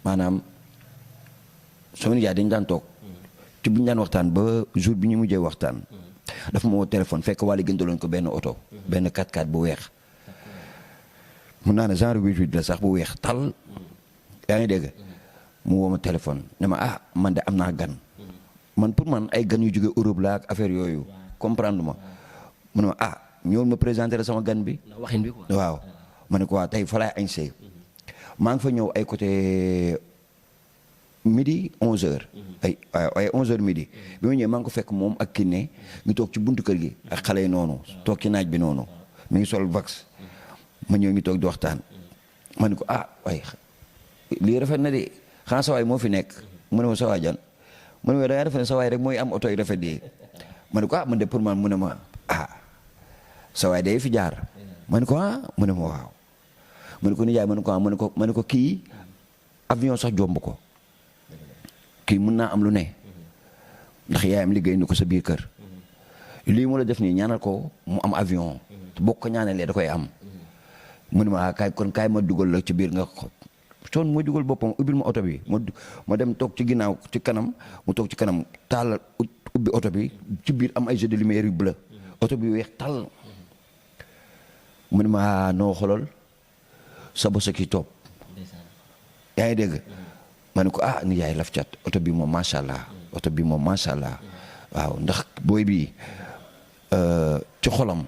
maanaam sama nijaay dañ daan toog ci bu ñu daan waxtaan ba jour bi ñu mujjee waxtaan dafa ma woo téléphone fekk wàllu gëndaloon ko benn oto benn 4x4 bu weex mun naa ne genre 88 la sax bu weex tal yaa ngi dégg mu woo ma téléphone ne ma man de am naa gan man pour man ay gan yu jóge Europe la ak affaire yooyu comprendre ma mu ne ma ñëwul ma présenté la sama gan bi. waxin bi quoi waaw ma ne ko waaw tey fa laay añ see maa ngi fa ñëw ay côté midi 11h. ay 11h midi. bi ma ñëwee maa ngi ko fekk moom ak Kiné ñu toog ci buntu kër gi ak xale yi noonu toog ci naaj bi noonu mi ngi sol vax ma ñëw ñu toog di waxtaan ma ne ko waay lii rafet na de xanaa sa waay moo fi nekk mu ne ma sa waay jan mu ne ma da ngaa defe ne sa waay rek mooy am oto yu rafet yi ma ne ko man de pour man mu ne ma sa waay day fi jaar ma ne ko mu ne ma waaw ma ne ko nijaay ma ne ko kii avion sax jomb ko kii mun naa am lu ne ndax yaayam liggéey ni ko sa biir kër lii mu la def nii ñaanal ko mu am avion te boo ko ñaanalee da koy am mu ne ma kaay ma dugal la ci biir nga ko Thione mooy dugal boppam ubbil ma oto bi ma dem toog ci ginnaaw ci kanam mu toog ci kanam taal ubbi oto bi ci biir am ay jeux de lumière yu bleu oto bi weex tal mu ne ma noo xolol sa bos a ki topp yaa ngi dégg ma ne ko ni yaay laf cat oto bi moom macha allah oto bi moom macha allah waaw ndax booy bi ci xolam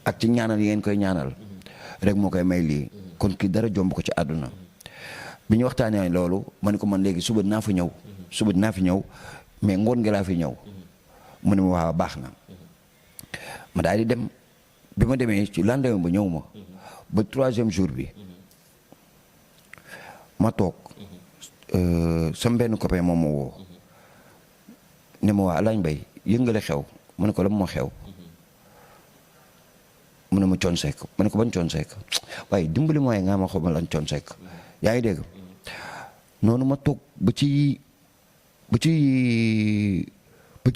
ak ci ñaanal yi ngeen koy ñaanal rek moo koy may lii kon kii dara jomb ko ci àdduna bi ñu waxtaanee loolu ma ne ko man léegi suba dinaa fi ñëw suba dinaa fi ñëw mais ngoon nga laa fi ñëw mu ne ma waaw baax na ma daal di dem bi ma demee ci lendemain ba ñëw ma ba 3e jour bi ma toog sama benn copain moom ma woo ne ma waa Alaañ Mbay yëngale xew mu ne ko la moo xew mu ne ma Thione Seck ma ne ko ban Thione Seck waaye dimbali mooy nga ma xaw ma lan Thione Seck yaa ngi dégg noonu ma toog ba ci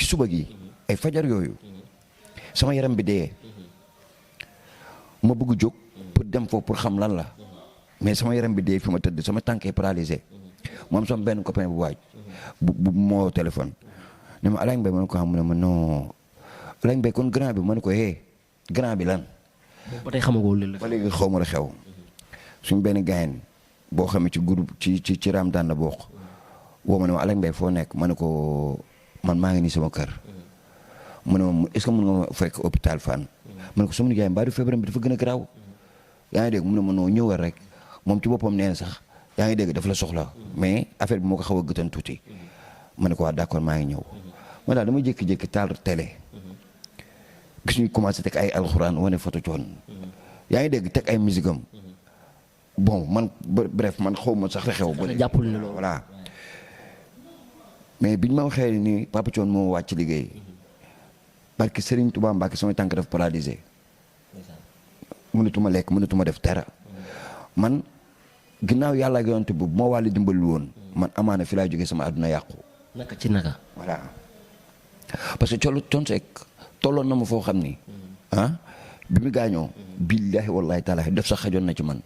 suba gi ay fajar yooyu sama yaram bi dee ma bëgg jóg pour dem foofu pour xam lan la mais sama yaram bi dee fi ma tëdd sama tànkee paralysé moom sama benn copain bu waaj bu moo téléphone ne ma Alaañ Mbay ma ne ko xam mu ne ma non Alaañ Mbay kon grand bi ma ne ko grand bi lan ba tey xamagoo li la ba léegi xaw ma la xew suñ benn gayen boo xamee ci groupe ci Ramadaan la bokk woo ma ne ma Alaañ Mbay foo nekk ma ne ko man maa ngi nii sama kër mu ne ma est-ce que mën nga ma fekk hôpital Fann ma ne ko sama nijaay mbaa du feebaram bi dafa gën a garaaw yaa ngi dégg mu ne ma noo ñëwal rek moom ci boppam nee na sax yaa ngi dégg dafa la soxla mais affaire bi moo ko xaw a gëtan tuuti ma ne ko waa d'accord maa ngi ñëw ma daal dama jékki-jékki taal télé gis ñu commencé teg ay alxuraan wane photo Thione yaa ngi dégg teg ay musique am bon man bref man xaw ma sax la xew ba jàppul ne loolu voilà mais biñ ma waxee ni Papa Thione moo wàcc liggéey parce que Serigne Touba Mbacke samay tànk daf paralysé mënatuma lekk mënatuma def dara man ginnaaw yàlla ak yonent bu moo wàlli dimbali woon man amaana fi laa jógee sama àdduna yàqu naka ci naka voilà parce que Thione Seck tolloon na ma foo xam ni bi mu gaañoo billaahi wallaahi taala def sax xajoon na ci man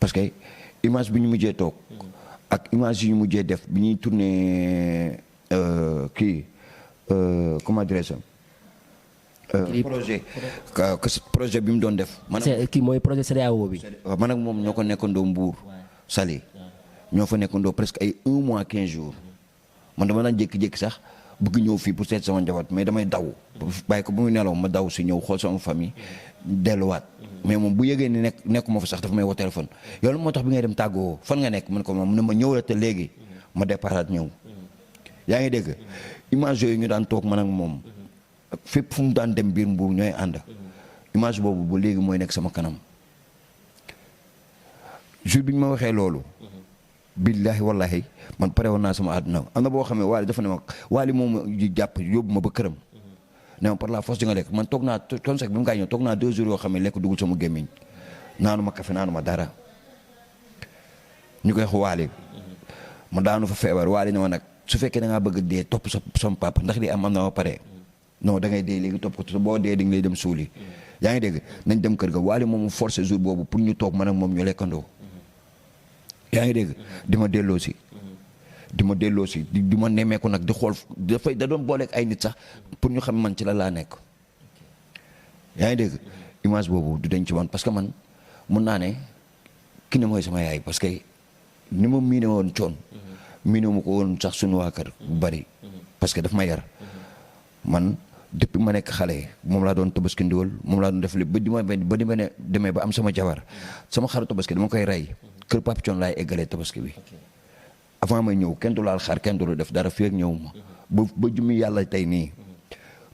parce que image bi ñu mujjee toog ak image yi ñu mujjee def bi ñuy tourné comment dirais-je projet bi mu doon def. kii mooy projet CEDEAO bi. man ak moom ñoo ko nekkandoo Mbour Saly ñoo fa nekkandoo presque ay 1 mois 15 jours man dama daan jékki-jékki sax bëgg ñëw fii pour seet sama njaboot mais damay daw bàyyi ko ba muy nelaw ma daw si ñëw xool sama famille delluwaat mais moom bu yëgee ni nekkuma fa sax dafa may woo téléphone yow moo tax bi ngay dem tàggoo fan nga nekk man ko moom mu ne ma ñëw la te léegi ma déparaat ñëw yaa ngi dégg image yooyu ñu daan toog man ak moom fépp fu mu daan dem biir Mbuur ñooy ànd image boobu ba léegi mooy nekk sama kanam jour bi ñu ma waxee loolu billaahi wallaahi man pare woon naa sama àdduna am na boo xam ne Waly dafa ne ma Waly moom jàpp yóbbu ma ba këram ne ma par la force di nga lekk man toog naa Thione Seck bi mu gaañoo toog naa 2 jours yoo xam ne lekk dugul sama gémmiñ naanu ma café naanu ma dara ñu koy wax Waly ma daanu fa feebar Waly ne ma nag su fekkee da ngaa bëgg dee topp sama papa ndax li am na ma pare non da ngay dee léegi topp ko boo dee di nga lay dem suuli yaa ngi dégg nañ dem kër ga Waly moom mu forcé jour boobu pour ñu toog man ak moom ñu lekkandoo yaa ngi dégg di ma delloo si di ma nemmeeku nag di xool dafay da doon booleeg ay nit sax pour ñu xam man ci la laa nekk yaa ngi dégg image boobu du dañ ci man parce que man mun naa ne ki ne mooy sama yaay parce que ni ma miine woon Thione miine ma ko woon sax suñu waa kër bu bari parce que daf ma yar man depuis ma nekk xale moom laa doon tabaski ndiwal moom laa doon def lépp ba di ma ne demee ba am sama jabar sama xaru tabaski dama koy rey kër Papa Thione laay eggalee tabaski bi avant may ñëw kenn du laal xar kenn du def dara fii ak ñëw ma ba jummi yàlla tey nii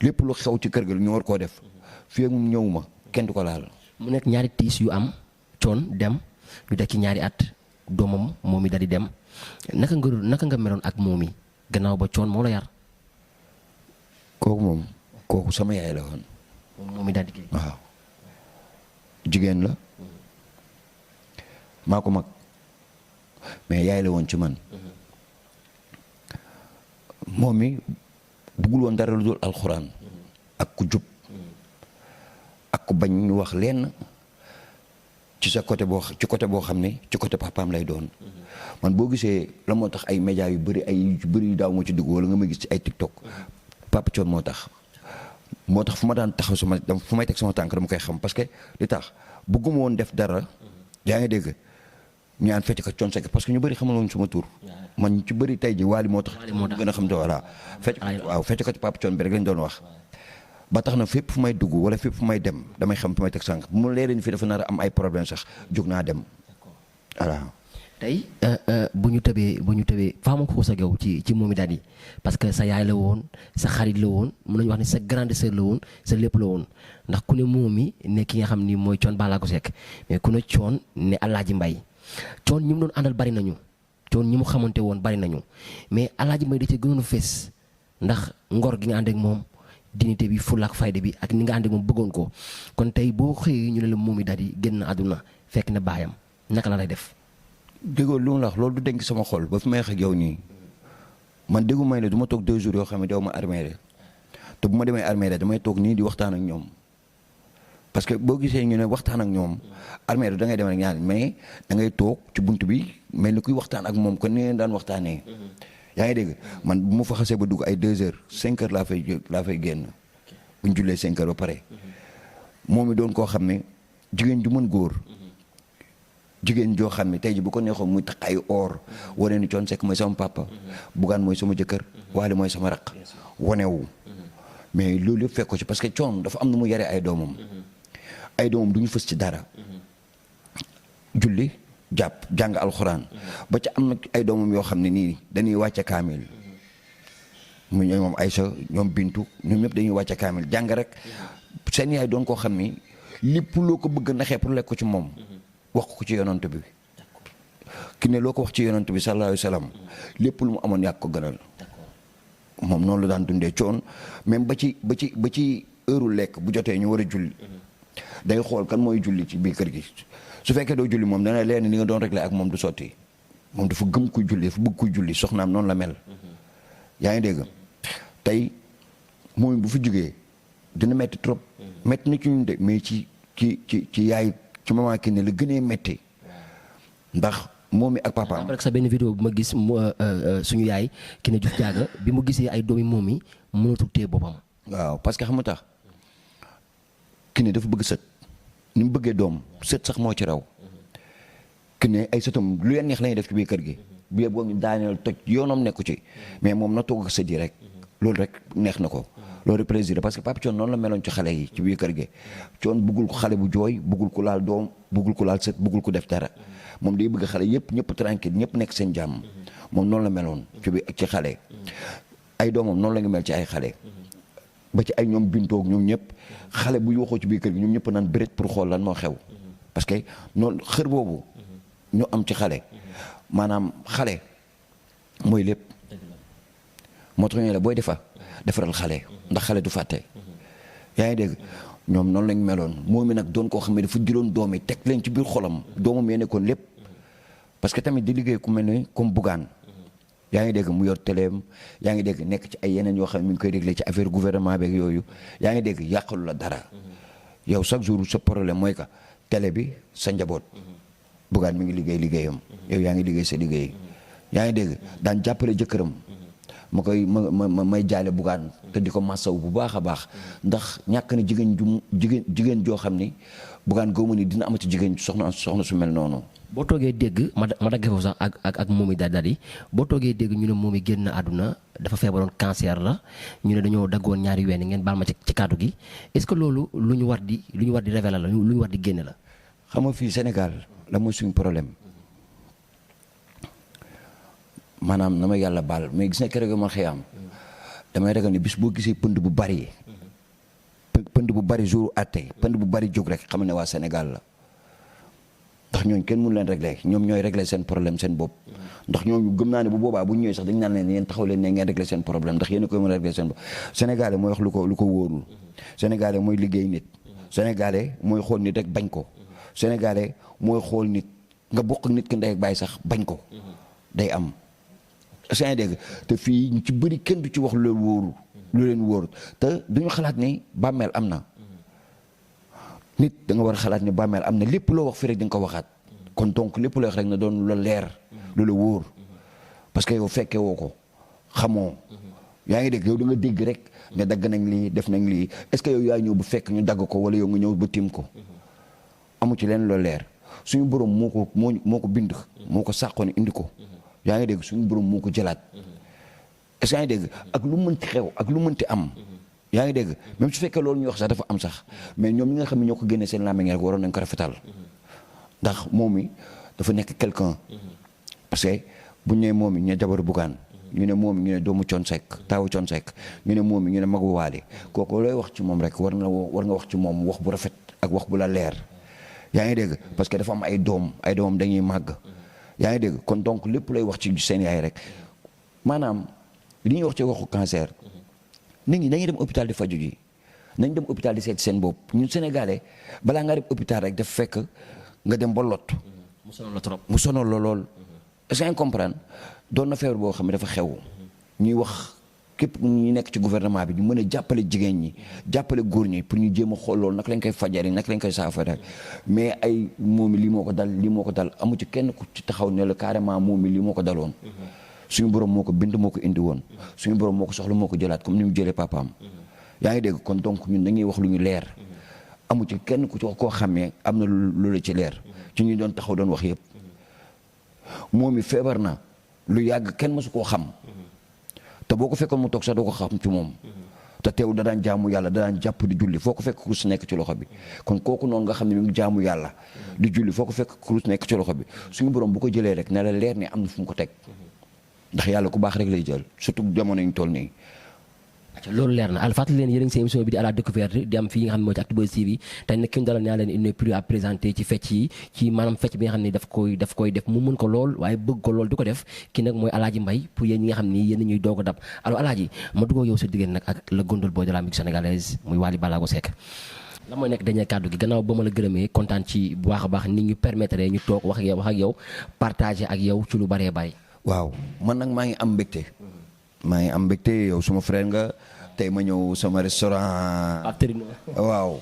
lépp lu xew ci kër ga ñu war koo def fii ak ñëw ma kenn du ko laal. mu nekk ñaari tiis yu am Thione dem ñu def ci ñaari at doomam moom mi daal di dem naka nga meloon ak moom mi gannaaw ba Thione moo la yar. kooku sama yaay la woon. moom mi daal di kii. waaw jigéen la maa ko mag mais yaay la woon ci man moom mi bëggul woon dara lu dul alxuraan ak ku jub ak ku bañ ñu wax lenn ci sa côté boo xam ne ci côté papaam lay doon man boo gisee la moo tax ay médias yu bëri yu daaw moo ci dugg wala nga ma gis ci ay TikTok Papa Thione moo tax moo tax fu ma daan taxaw fu may teg sama tànk dama koy xam parce que li tax bëgguma woon def dara yaa ngi dégg ñaan fecc ko Thione Seck parce que ñu bëri xamal woon sama tur man ñu ci bëri tey ji Wally moo tax gën a xam te voilà fecc ko ci Papa Thione bi rek lañ doon wax ba tax na fépp fu may dugg wala fépp fu may dem damay xam fu may teg sànq bu mu leeree ni fi dafa nar a am ay problème sax jóg naa dem voilà. tey bu ñu tëbee faa ma xuus ak yow ci Momy Daddy parce que sa yaay la woon sa xarit la woon mën nañu wax ni sa grande sœur la woon sa lépp la woon ndax ku ne Momy ne ki nga xam ni mooy Thione Ballago Seck mais ku ne Thione ne Alaaji Mbay Thione ñi mu doon àndal bari nañu Thione ñi mu xamante woon bari nañu mais Alaaji Mbay da ci gënoon a fees ndax ngor gi nga ànd ak moom dignité bi fulla ak fayda bi ak ni nga ànd ak moom bëggoon ko kon tey boo xëyee ñu ne la Momy Daddy génn na àdduna fekk na baayam naka la lay def. déggoo lu mu la wax loolu du denc sama xol ba fi may wax ak yow nii man déggu may ne du ma toog 2 jours yoo xam ne daw ma armée te bu ma demee armée damay toog nii di waxtaan ak ñoom parce que boo gisee ñu ne waxtaan ak ñoom armée da ngay dem rek ñaan mais da ngay toog ci bunt bi mel ni kuy waxtaan ak moom kon ni ngeen daan waxtaanee. yaa ngi dégg man bu ma fa xasee ba dugg ay 2 heures 5 heures laa fay génn bu ñu jullee 5 heures ba pare moom mi doon koo xam ne jigéen ju mën góor. jigéen joo xam ne tey ji bu ko neexoon muy tax ay or wane ni Thione Seck mooy sama papa Bougane mooy sama jëkkër Wally mooy sama raq wanewu mais loolu yëpp fekk ko ci parce que Thione dafa am na mu yare ay doomam du ñu fës ci dara julli jàpp jàng alxuraan ba ca am na ay doomam yoo xam ne nii dañuy wàcce kaamil mu ñoom Aïcha ñoom Bintu ñoom ñëpp dañuy wàcce kaamil jàng rek seen yaay doon koo xam ni lépp loo ko bëgg naxee pour lekk ko ci moom wax ko ci yonant bi ki ne loo ko wax ci yonant bi sallallahu alayhi wa sallam lépp lu mu amoon yàgg ko gënal moom noonu la daan dundee Thione même ba ci heure lekk bu jotee ñu war a julli day xool kan mooy julli ci biir kër gi su fekkee doo julli moom dana leen ni nga doon réglé ak moom du sotti moom dafa gëm kuy julli dafa bëgg kuy julli soxnaam noonu la mel yaa ngi dégg tey moom bu fi jógee dina metti trop metti na ci ñun de mais ci yaay ci maman ki ne la gënee métti ndax moom mi ak papaam. après sa benn vidéo bu ma gis suñu yaay ki ne Diouf Diaga bi mu gisee ay doomi Momy mënatul téye boppam. waaw parce que xam nga tax ki ne dafa bëgg sët ni mu bëggee doom sët sax moo ci raw ki ne ay sëtam lu leen neex lañuy def ci biir kër gi. bu yeboo ñu daaneel toj yoonam nekku ci mais moom na toog ak sët yi rek loolu rek neex na ko. loolu plaisir parce que Papa Thione noonu la meloon ci xale yi ci biir kër gi Thione bëggul ko xale bu jooy bëggul ko laal doom bëggul ko laal sët bëggul ko def dara moom day bëgg xale yëpp ñëpp tranquille ñëpp nekk seen jàmm moom noonu la meloon ci xale ay doomam noonu la nga mel ci ay xale ba ci ay ñoom bintoog ñoom ñëpp xale bu waxoo ci biir kër gi ñoom ñëpp naan bëreet pour xool lan moo xew parce que noonu xër boobu ñu am ci xale maanaam xale mooy lépp moo tax ñu la booy defaral xale ndax xale du fàtte yaa ngi dégg ñoom noonu lañ meloon moom mi nag doon koo xam ne dafa jëloon doom yi teg leen ci biir xolam doomam yee nekkoon lépp parce que tamit di liggéey ku mel ni comme Bougane yaa ngi dégg mu yor téléem yaa ngi dégg nekk ci ay yeneen yoo xam ne mi ngi koy réglé ci affaire gouvernement beeg yooyu yaa ngi dégg yàqalu la dara yow chaque jour sa problème mooy que télé bi sa njaboot Bougane mi ngi liggéey liggéeyam yow yaa ngi liggéey sa liggéey yaa ngi dégg daan jàppale jëkkëram may jaale Bougane te di ko massaw bu baax a baax ndax ñàkk na jigéen joo xam ni Bougane gëwma ni dina amati jigéen soxna su mel noonu. boo toogee dégg ma dagge foofu sax ak Momy Daddy boo toogee dégg ñu ne Momy génn àdduna dafa feebaroon cancer la ñu ne dañoo daggoon ñaari ween ngeen baal ma ci kàddu gi est-ce que loolu lu ñu war di révéler la lu ñu war di génne la. xam nga fii Sénégal la mooy suñu problème. maanaam na ma yàlla baal mais gis na keroog ma xëy am damay ragal ne bis boo gisee pënd bu bari jour àtte pënd bu bari jóg rek xam ne waa Sénégal la ndax ñooñu kenn mënu leen régler ñoom ñooy régler seen problème seen bopp ndax ñooñu gëm naa ne bu boobaa bu ñëwee sax dañu naan leen yéen taxaw leen ne ngeen régler seen problème ndax yéen a koy mën a régler seen bopp Sénégalais mooy wax lu ko wóorul Sénégalais mooy liggéey nit Sénégalais mooy xool nit rek bañ ko Sénégalais mooy xool nit nga bokk nit ki ndey ak baay sax bañ ko day am yaa ngi dégg te fii ñu ci bëri kenn du ci wax lu leen wóoru te duñu xalaat ni bàmmeel am na nit da nga war a xalaat ni bàmmeel am na lépp loo wax fi rek di nga ko waxaat kon donc lépp loo wax rek na doon lu la leer lu la wóor parce que yow fekkee woo ko xamoo yaa ngi dégg yow da nga dégg rek nga dagg nañ lii def nañ lii est-ce que yow yaa ñëw bu fekk ñu dagg ko wala yow nga ñëw ba tiim ko amu ci leen loolu leer suñu borom moo ko bind moo ko sàqoon indi ko yaa ngi dégg suñu borom moo ko jëlaat est-ce que yaa ngi dégg ak lu mënti xew ak lu mënti am yaa ngi dégg même su fekkee loolu ñuy wax sax dafa am sax mais ñoom ñi nga xam ne ñoo ko génnee seen làmmiñ rek waroon nañ ko rafetal ndax moom mi dafa nekk quelqu'un parce que bu ñu nee moom mi ñu ne jabaru Bougane ñu ne moom mi ñu ne doomu Thione Seck taawu Thione Seck ñu ne moom mi ñu ne magu Waly kooku looy wax ci moom rek war nga wax ci moom wax bu rafet ak wax bu la leer yaa ngi dégg parce que dafa am ay doomam dañuy màgg yaa ngi dégg kon donc lépp lay wax ci seen yaay rek maanaam li ñuy wax ci waxu cancer nit ñi dañuy dem hôpital di faju ji nañ dem hôpital di seet seen bopp ñun sénégalais balaa nga dem hôpital rek daf fekk nga dem ba lot mu sonal la trop mu sonal la lool est-ce que nga comprendre doon na feebar boo xam ne dafa xew ñuy wax képp ñu nekk ci gouvernement bi ñu mën a jàppale jigéen ñi jàppale góor ñi pour ñu jéem a xool loolu naka lañ koy fajari naka lañ koy saafara mais ay moomi lii moo ko dal amu ci kenn ku ci taxaw ne la carrément moomi lii moo ko daloon suñu borom moo ko bind moo ko indi woon suñu borom moo ko soxla moo ko jëlaat comme ni mu jëlee papaam yaa ngi dégg kon donc ñun dañuy wax lu ñu leer amu ci kenn ku ci koo xamee am na lu la ci leer ci ñu doon taxaw doon wax yëpp moom mi feebar na lu yàgg kenn mësu koo xam te boo ko fekkoon mu toog sax doo ko xam ci moom te teew da daan jaamu yàlla da daan jàpp di julli foo ko fekk kurus nekk ci loxo bi kon kooku noonu nga xam ne mi ngi jaamu yàlla di julli foo ko fekk kurus nekk ci loxo bi suñu borom bu ko jëlee rek ne la leer ni am na fu mu ko teg ndax yàlla ku baax rek lay jël surtout jamono ñu toll nii. loolu leer na al fàttali leen yéen a ngi seen émission bi di à la découverte di am fii nga xam ne moo ci Actubuzz TV tey nag ki ñu dalal naa leen il n'est plus à présenter ci fecc yi ci maanaam fecc bi nga xam ne daf koy def mu mën ko lool waaye bëgg ko lool di ko def kii nag mooy Aladji Mbaye pour yéen ñi nga xam ni yéen ñuy doog a dab alors Aladji ma duggoo yow sa diggante nag ak le Gondol Boy de la musique sénégalaise muy Wally Ballago Seck la mooy nekk dañuy kàddu gi gannaaw ba ma la gërëmee kontaan ci bu baax a baax nit ñu permettre ñu toog wax ak yow partager ak yow ci lu bëree bàyyi. waaw man nag maa ngi am mbégte yow suma frère nga tey ma ñëw sama restaurant. waaw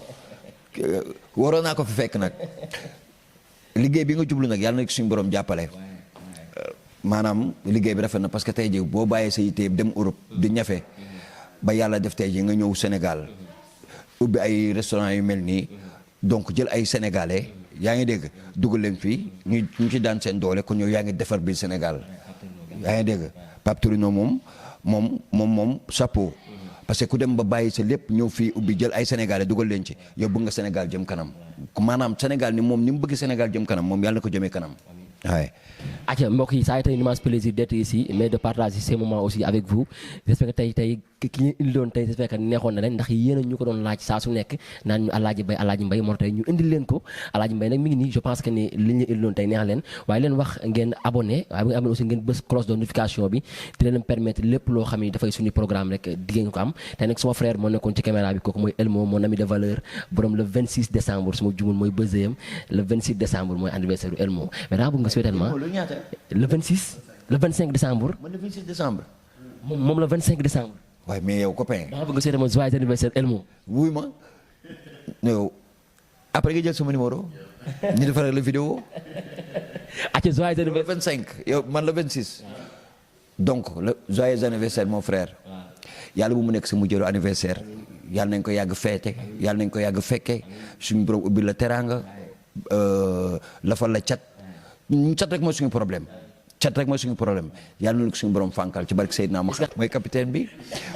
waroon naa ko fi fekk nag liggéey bi nga jublu nag yàlla na suñu borom jàppale maanaam liggéey bi rafet na parce que tey jii boo bàyyee sa yite dem Europe di ñafe ba yàlla def tey jii nga ñëw Sénégal ubbi ay restaurant yu mel nii donc jël ay sénégalais yaa ngi dégg dugal leen fii ñu ci daan seen doole kon ñëw yaa ngi defar biir Sénégal yaa ngi dégg Pape Torino moom chapeau. parce que ku dem ba bàyyi sa lépp ñëw fii ubbi jël ay sénégalais dugal leen ci yow bëgg nga Sénégal jëm kanam maanaam Sénégal ni moom ni mu bëgg Sénégal jëm kanam moom yàlla na ko jëmee kanam waaye. Atia mbokk yi ça a été un immense plaisir d'être ici mais de partager ces moments aussi avec vous j'espère que tey ki ñu indi doon tey j'espère que neexoon na leen ndax yéen a ñu ko doon laaj saa su nekk naan ñu Aladji Mbaye moo tey ñu indil leen ko Aladji Mbaye nag mi ngi nii je pense que ni li ñu indi doon tey neex leen waaye leen wax ngeen abonné waaye bu ngeen abonné aussi ngeen bës cloche de notification bi di leen permettre lépp loo xam ni dafay suñu programme rek diggée nga ko am tey nag sama frère moo nekkoon ci caméra bi kooku mooy Elmo mon ami de valeur borom le 26 décembre suma jumul mooy bëseyam le 26 décembre mooy anniversaire u Elmo mais daa bëgg nga souhaiter ma le 26 le 25 décembre. man le 26 décembre. moom le 25 décembre. waaye mais yow copain. daa bëgg nga souhaiter ma joyeux anniversaire Elmo. wuy ma yow après nga jël sama numéro. ñu defaral la vidéo. acca joyeux anniversaire le 25 yow man le 26. donc le joyeux anniversaire mon frère. yàlla bu mu nekk sa mujjëru anniversaire. yàlla nañ ko yàgg feete yàlla nañ ko yàgg fekke suñu borom ubbi la teraanga lafal la cat. cat rek mooy suñu problème yàlla na ko suñu borom fànkal ci barke Seydina Muhammad mooy capitaine bi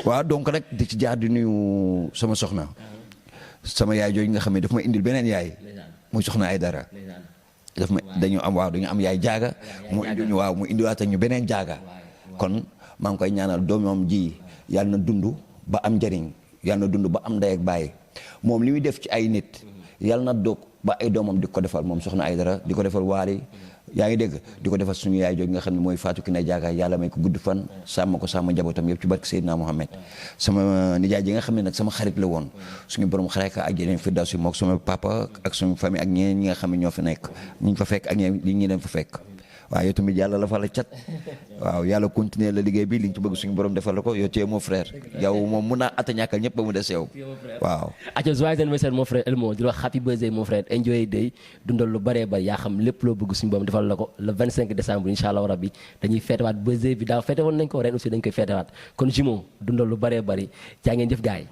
waaw donc rek di ci jaar di nuyu sama soxna sama yaay jooju nga xam ne daf ma indil beneen yaay muy soxna ay dara dañu am yaay jaaga mu indi ñu mu indiwaat ñu beneen jaaga kon maa ngi koy ñaanal doomam ji yàlla na dund ba am njëriñ yàlla na dund ba am ndey ak baay moom li muy def ci ay nit yàlla na doog ba ay doomam di ko defal moom soxna ay dara di ko defal Waly yaa ngi dégg di ko defal suñu yaay jooju nga xam ne mooy Fatou Kiné Diaga yàlla may ko gudd fan sàmm ko sàmm njabootam yëpp ci barke Seydina Mohamed sama nijaay ji nga xam ne nag sama xarit la woon suñu borom xare ka ak yeneen firdawsi mook sama papa ak suñu famille ak ñeneen ñi nga xam ne ñoo fi nekk ñu fa fekk ak ñi leen fa fekk waaw yow tamit yàlla la fa la cat waaw yàlla continuer la liggéey bi li nga ci bëgg suñu borom defal la ko yow tu es mon frère yow moom mun naa atta ñàkkal ñëpp ba mu des yow waaw aco joyeux anniversaire mon frère Elmo di la wax happy birthday mon frère enjoy day dundal lu bëree bëri yaa xam lépp loo bëgg suñu borom defal la ko le 25 décembre incha allah rabbi dañuy feetewaat birthday bi daaw feete woon nañ ko ren aussi dañ koy feetewaat kon jumeau dundal lu bëree bëri jaa ngeen jëf gaay